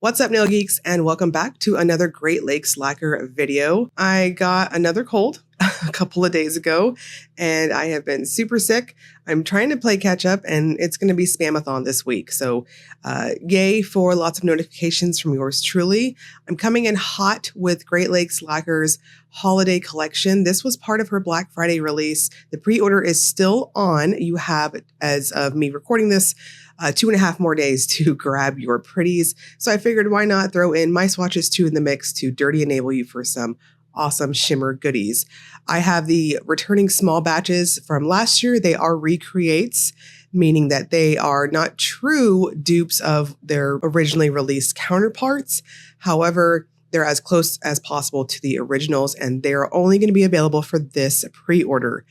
What's up, nail geeks, and welcome back to another Great Lakes Lacquer video. I got another cold a couple of days ago, and I have been super sick. I'm trying to play catch up, and it's going to be Spamathon this week. So yay for lots of notifications from yours truly. I'm coming in hot with Great Lakes Lacquer's holiday collection. This was part of her Black Friday release. The pre-order is still on. You have, as of me recording this, 2.5 more days to grab your pretties. So I figured why not throw in my swatches too in the mix to dirty enable you for some awesome shimmer goodies. I have the returning small batches from last year. They are recreates, meaning that they are not true dupes of their originally released counterparts. However, they're as close as possible to the originals, and they're only going to be available for this pre-order.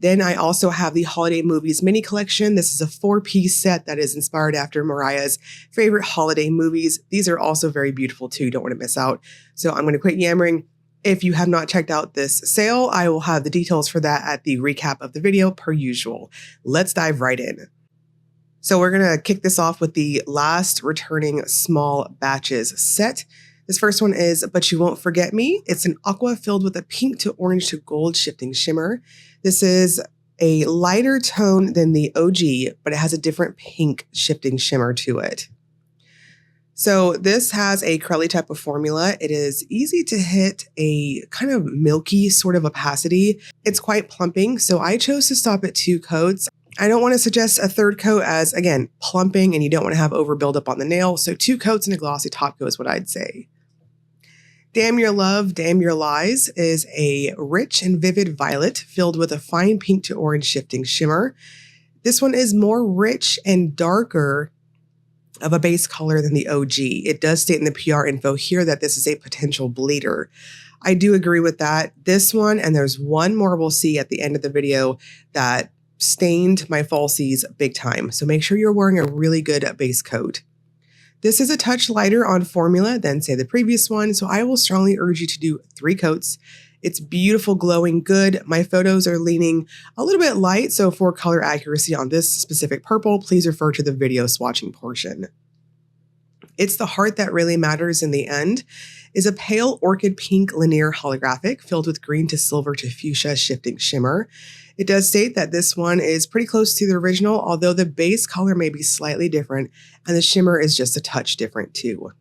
Then I also have the Holiday Movies mini collection. This is a 4-piece set that is inspired after Mariah's favorite holiday movies. These are also very beautiful too. You don't want to miss out. So I'm going to quit yammering. If you have not checked out this sale, I will have the details for that at the recap of the video per usual. Let's dive right in. So we're going to kick this off with the last returning small batches set. This first one is But You Won't Forget Me. It's an aqua filled with a pink to orange to gold shifting shimmer. This is a lighter tone than the OG, but it has a different pink shifting shimmer to it. So this has a curly type of formula. It is easy to hit a kind of milky sort of opacity. It's quite plumping, so I chose to stop at 2 coats. I don't want to suggest a third coat as, again, plumping, and you don't want to have over buildup on the nail. So 2 coats and a glossy top coat is what I'd say. Damn Your Love, Damn Your Lies is a rich and vivid violet filled with a fine pink to orange shifting shimmer. This one is more rich and darker of a base color than the OG. It does state in the PR info here that this is a potential bleeder. I do agree with that. This one, and there's one more we'll see at the end of the video that stained my falsies big time. So make sure you're wearing a really good base coat. This is a touch lighter on formula than, say, the previous one, so I will strongly urge you to do 3 coats. It's beautiful, glowing, good. My photos are leaning a little bit light, so for color accuracy on this specific purple, please refer to the video swatching portion. It's the Heart That Really Matters in the End is a pale orchid pink linear holographic filled with green to silver to fuchsia shifting shimmer. It does state that this one is pretty close to the original, although the base color may be slightly different and the shimmer is just a touch different too.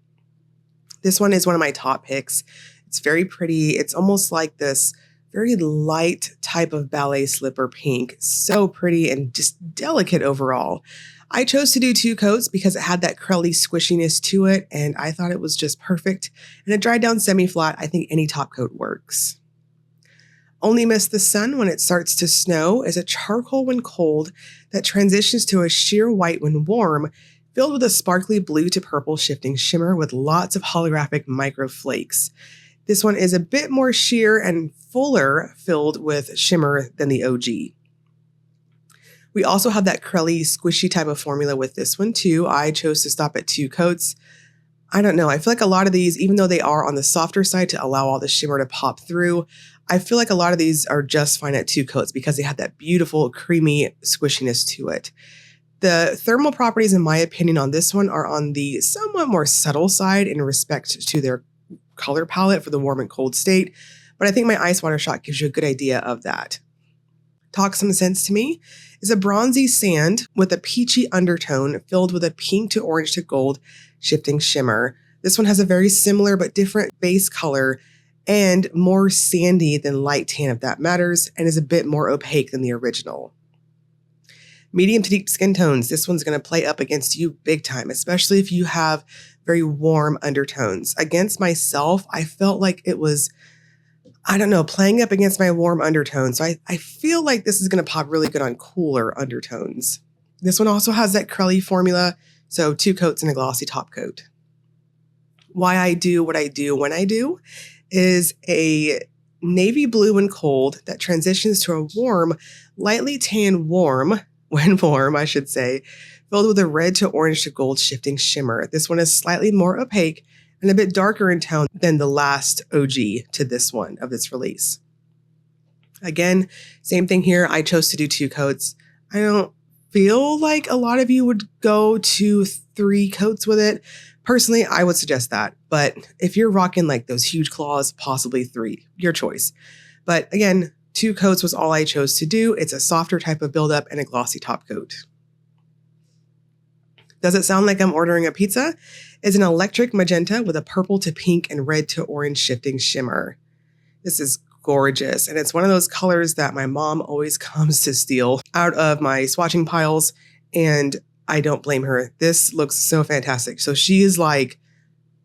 This one is one of my top picks. It's very pretty. It's almost like this very light type of ballet slipper pink. So pretty and just delicate overall. I chose to do 2 coats because it had that curly squishiness to it, and I thought it was just perfect. And it dried down semi-flat. I think any top coat works. Only Miss the Sun When It Starts to Snow is a charcoal when cold that transitions to a sheer white when warm, filled with a sparkly blue to purple shifting shimmer with lots of holographic micro flakes. This one is a bit more sheer and fuller filled with shimmer than the OG. We also have that curly, squishy type of formula with this one too. I chose to stop at 2 coats. I don't know. I feel like a lot of these, even though they are on the softer side to allow all the shimmer to pop through, I feel like a lot of these are just fine at 2 coats because they have that beautiful, creamy squishiness to it. The thermal properties, in my opinion, on this one are on the somewhat more subtle side in respect to their color palette for the warm and cold state, but I think my ice water shot gives you a good idea of that. Talk Some Sense to Me is a bronzy sand with a peachy undertone filled with a pink to orange to gold shifting shimmer. This one has a very similar but different base color and more sandy than light tan, if that matters, and is a bit more opaque than the original. Medium to deep skin tones. This one's going to play up against you big time, especially if you have very warm undertones. Against myself, I felt like it was, I don't know, playing up against my warm undertones. So I feel like this is going to pop really good on cooler undertones. This one also has that curly formula, so 2 coats and a glossy top coat. Why I do what I do when I do is a navy blue and cold that transitions to a warm, lightly tan warm, when warm, I should say, filled with a red to orange to gold shifting shimmer. This one is slightly more opaque and a bit darker in tone than the last OG to this one of this release. Again, same thing here. I chose to do 2 coats. I don't feel like a lot of you would go to 3 coats with it. Personally, I would suggest that. But if you're rocking like those huge claws, possibly 3, your choice. But again, 2 coats was all I chose to do. It's a softer type of buildup and a glossy top coat. Does it sound like I'm ordering a pizza? It's an electric magenta with a purple to pink and red to orange shifting shimmer. This is gorgeous, and it's one of those colors that my mom always comes to steal out of my swatching piles, and I don't blame her. This looks so fantastic. So she is like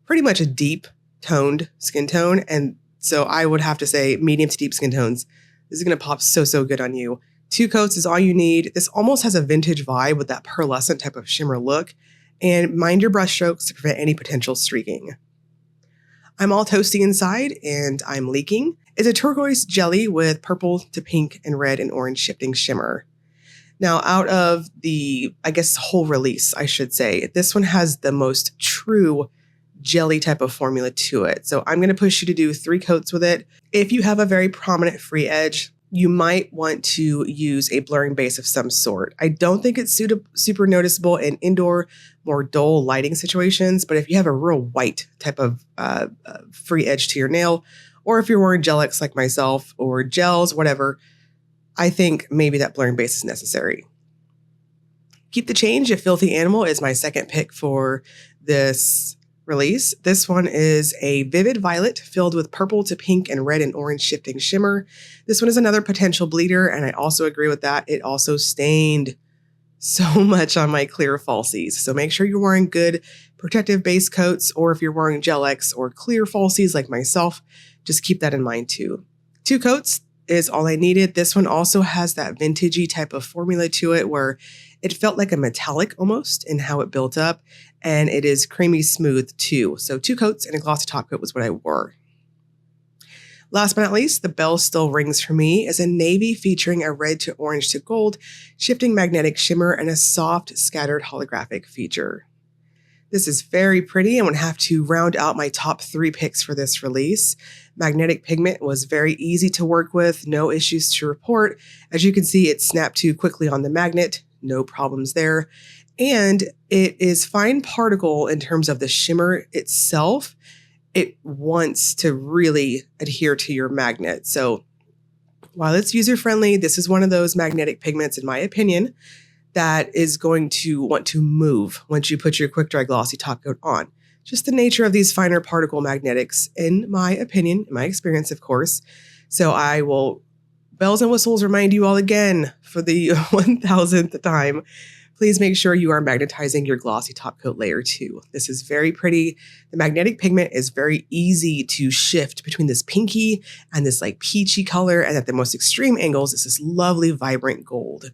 pretty much a deep toned skin tone, and so I would have to say medium to deep skin tones. This is going to pop so good on you. 2 coats is all you need. This almost has a vintage vibe with that pearlescent type of shimmer look, and mind your brush strokes to prevent any potential streaking. I'm all toasty inside, and I'm leaking. It's a turquoise jelly with purple to pink and red and orange shifting shimmer. Now, out of the, I guess, whole release, I should say, this one has the most true jelly type of formula to it. So I'm going to push you to do 3 coats with it. If you have a very prominent free edge, you might want to use a blurring base of some sort. I don't think it's super noticeable in indoor, more dull lighting situations, but if you have a real white type of free edge to your nail, or if you're wearing gel-X like myself, or gels, whatever, I think maybe that blurring base is necessary. Keep the Change, A Filthy Animal is my second pick for this release. This one is a vivid violet filled with purple to pink and red and orange shifting shimmer. This one is another potential bleeder, and I also agree with that. It also stained so much on my clear falsies. So make sure you're wearing good protective base coats, or if you're wearing gel-X or clear falsies like myself, just keep that in mind too. 2 coats is all I needed. This one also has that vintagey type of formula to it where it felt like a metallic almost in how it built up, and it is creamy smooth too. So 2 coats and a glossy top coat was what I wore. Last but not least, the bell still rings for me, is a navy featuring a red to orange to gold shifting magnetic shimmer and a soft scattered holographic feature. This is very pretty. I'm going to have to round out my top 3 picks for this release. Magnetic pigment was very easy to work with, no issues to report. As you can see, it snapped to quickly on the magnet, no problems there. And it is fine particle in terms of the shimmer itself. It wants to really adhere to your magnet. So while it's user-friendly, this is one of those magnetic pigments, in my opinion, that is going to want to move once you put your quick dry glossy top coat on. Just the nature of these finer particle magnetics, in my opinion, in my experience, of course. So I will, bells and whistles, remind you all again for the 1000th time, please make sure you are magnetizing your glossy top coat layer too. This is very pretty. The magnetic pigment is very easy to shift between this pinky and this like peachy color, and at the most extreme angles, it's this lovely vibrant gold.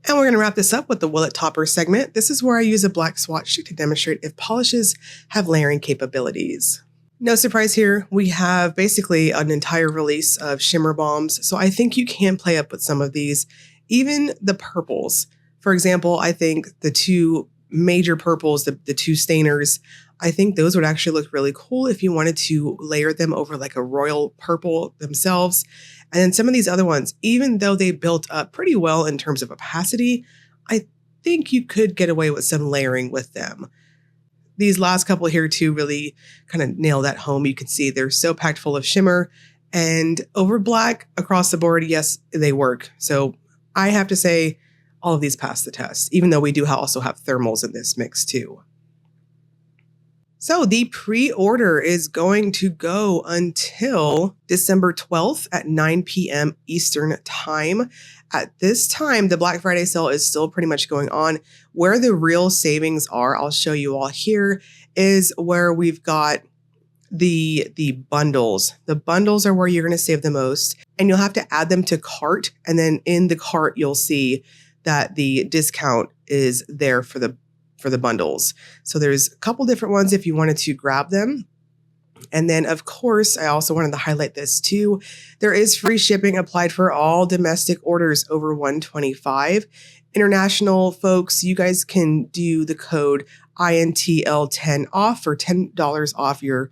And we're going to wrap this up with the Will It Topper segment. This is where I use a black swatch stick to demonstrate if polishes have layering capabilities. No surprise here, we have basically an entire release of shimmer bombs, so I think you can play up with some of these, even the purples. For example, I think the 2 major purples, the 2 stainers, I think those would actually look really cool if you wanted to layer them over like a royal purple themselves. And then some of these other ones, even though they built up pretty well in terms of opacity, I think you could get away with some layering with them. These last couple here too really kind of nail that home. You can see they're so packed full of shimmer, and over black across the board, yes, they work. So I have to say all of these pass the test, even though we do also have thermals in this mix too. So the pre-order is going to go until December 12th at 9 p.m. Eastern time. At this time, the Black Friday sale is still pretty much going on. Where the real savings are, I'll show you all here, is where we've got the bundles. The bundles are where you're going to save the most, and you'll have to add them to cart. And then in the cart, you'll see that the discount is there for the bundles. So there's a couple different ones if you wanted to grab them. And then, of course, I also wanted to highlight this too. There is free shipping applied for all domestic orders over $125. International folks, you guys can do the code INTL10 off for $10 off your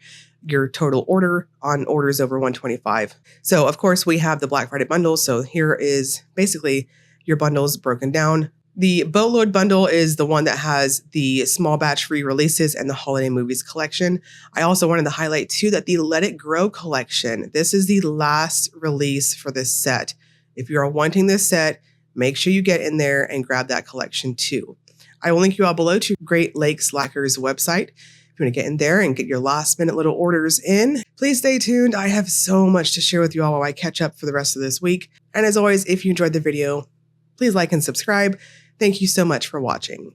total order on orders over $125. So, of course, we have the Black Friday bundles. So here is basically your bundles broken down. The Boatload bundle is the one that has the small batch free releases and the holiday movies collection. I also wanted to highlight too that the Let It Grow collection, this is the last release for this set. If you are wanting this set, make sure you get in there and grab that collection too. I will link you all below to Great Lakes Lacquer's website. If you want to get in there and get your last minute little orders in, please stay tuned. I have so much to share with you all while I catch up for the rest of this week. And as always, if you enjoyed the video, please like and subscribe. Thank you so much for watching.